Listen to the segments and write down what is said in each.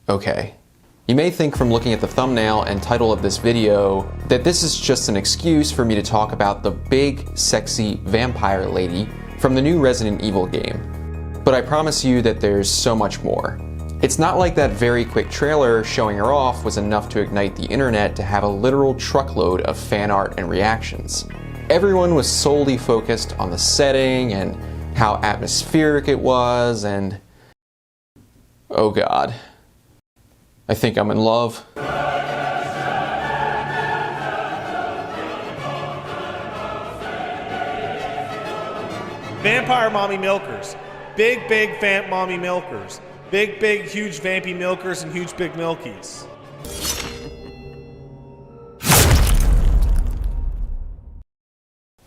Okay. You may think from looking at the thumbnail and title of this video that this is just an excuse for me to talk about the big, sexy vampire lady from the new Resident Evil game. But I promise you that there's so much more. It's not like that very quick trailer showing her off was enough to ignite the internet to have a literal truckload of fan art and reactions. Everyone was solely focused on the setting and how atmospheric it was, and oh god, I think I'm in love. Vampire mommy milkers. Big vamp mommy milkers. Big huge vampy milkers and huge big milkies.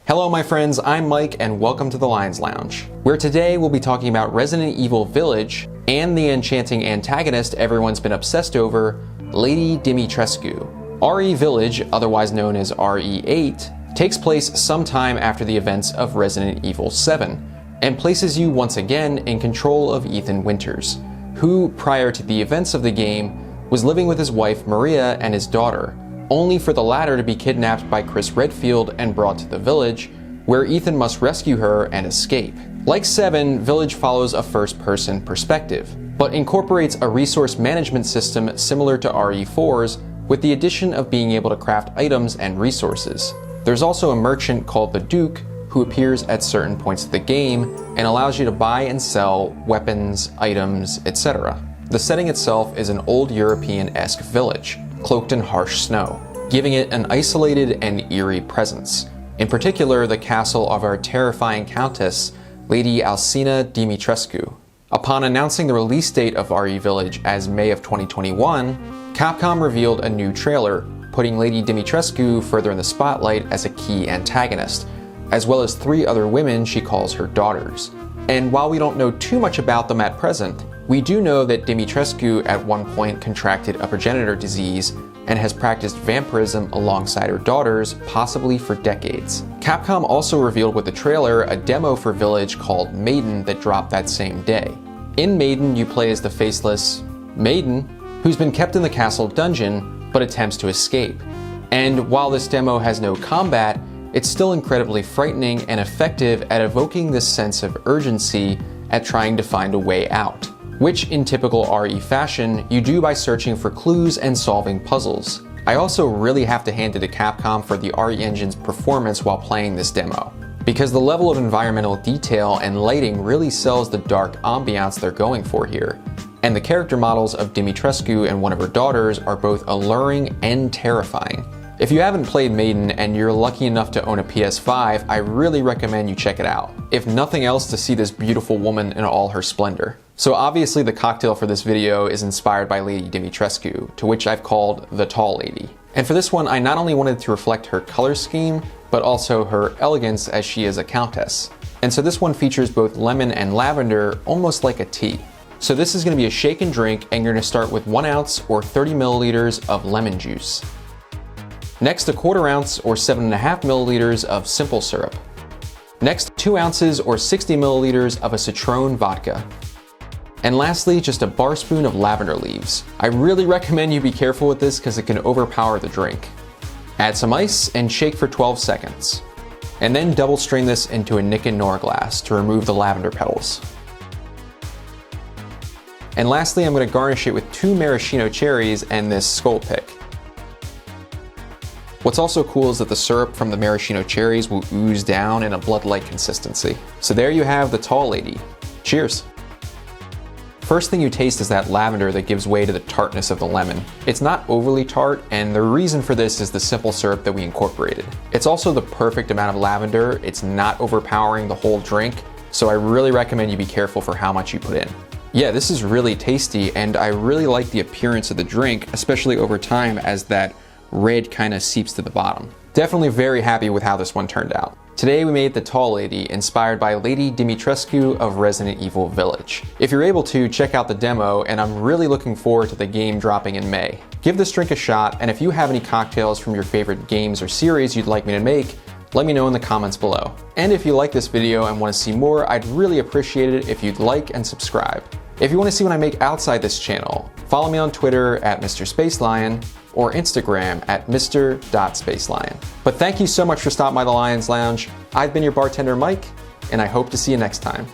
Hello my friends, I'm Mike and welcome to the Lions Lounge, where today we'll be talking about Resident Evil Village and the enchanting antagonist everyone's been obsessed over, Lady Dimitrescu. RE Village, otherwise known as RE8, takes place sometime after the events of Resident Evil VII, and places you once again in control of Etan Winters, who, prior to the events of the game, was living with his wife Maria and his daughter, only for the latter to be kidnapped by Chris Redfield and brought to the village, where Ethan must rescue her and escape. Like 7, Village follows a first-person perspective, but incorporates a resource management system similar to RE4's, with the addition of being able to craft items and resources. There's also a merchant called the Duke, who appears at certain points of the game and allows you to buy and sell weapons, items, etc. The setting itself is an old European-esque village, cloaked in harsh snow, giving it an isolated and eerie presence. In particular, the castle of our terrifying Countess Lady Alcina Dimitrescu. Upon announcing the release date of RE Village as May of 2021, Capcom revealed a new trailer, putting Lady Dimitrescu further in the spotlight as a key antagonist, as well as 3 other women she calls her daughters. And while we don't know too much about them at present, we do know that Dimitrescu at one point contracted a progenitor disease and has practiced vampirism alongside her daughters, possibly for decades. Capcom also revealed with the trailer a demo for Village called Maiden that dropped that same day. In Maiden, you play as the faceless Maiden, who's been kept in the castle dungeon, but attempts to escape. And while this demo has no combat, it's still incredibly frightening and effective at evoking this sense of urgency at trying to find a way out, which in typical RE fashion, you do by searching for clues and solving puzzles. I also really have to hand it to Capcom for the RE engine's performance while playing this demo, because the level of environmental detail and lighting really sells the dark ambiance they're going for here. And the character models of Dimitrescu and one of her daughters are both alluring and terrifying. If you haven't played Maiden and you're lucky enough to own a PS5, I really recommend you check it out, if nothing else to see this beautiful woman in all her splendor. So obviously the cocktail for this video is inspired by Lady Dimitrescu, to which I've called the Tall Lady. And for this one, I not only wanted to reflect her color scheme, but also her elegance as she is a countess. And so this one features both lemon and lavender, almost like a tea. So this is going to be a shake and drink, and you're going to start with 1 ounce or 30 milliliters of lemon juice. Next, a 1/4 ounce or 7.5 milliliters of simple syrup. Next, 2 ounces or 60 milliliters of a Citron Vodka. And lastly, just a bar spoon of lavender leaves. I really recommend you be careful with this because it can overpower the drink. Add some ice and shake for 12 seconds. And then double strain this into a Nick and Nora glass to remove the lavender petals. And lastly, I'm going to garnish it with 2 maraschino cherries and this skull pick. What's also cool is that the syrup from the maraschino cherries will ooze down in a blood-like consistency. So there you have the Tall Lady. Cheers! First thing you taste is that lavender that gives way to the tartness of the lemon. It's not overly tart, and the reason for this is the simple syrup that we incorporated. It's also the perfect amount of lavender. It's not overpowering the whole drink, so I really recommend you be careful for how much you put in. Yeah, this is really tasty, and I really like the appearance of the drink, especially over time as that red kind of seeps to the bottom. Definitely very happy with how this one turned out. Today we made the Tall Lady, inspired by Lady Dimitrescu of Resident Evil Village. If you're able to, check out the demo, and I'm really looking forward to the game dropping in May. Give this drink a shot, and if you have any cocktails from your favorite games or series you'd like me to make, let me know in the comments below. And if you like this video and want to see more, I'd really appreciate it if you'd like and subscribe. If you want to see what I make outside this channel, follow me on Twitter at Mr. Spacelion or Instagram at Mr.Spacelion. But thank you so much for stopping by the Lions Lounge. I've been your bartender, Mike, and I hope to see you next time.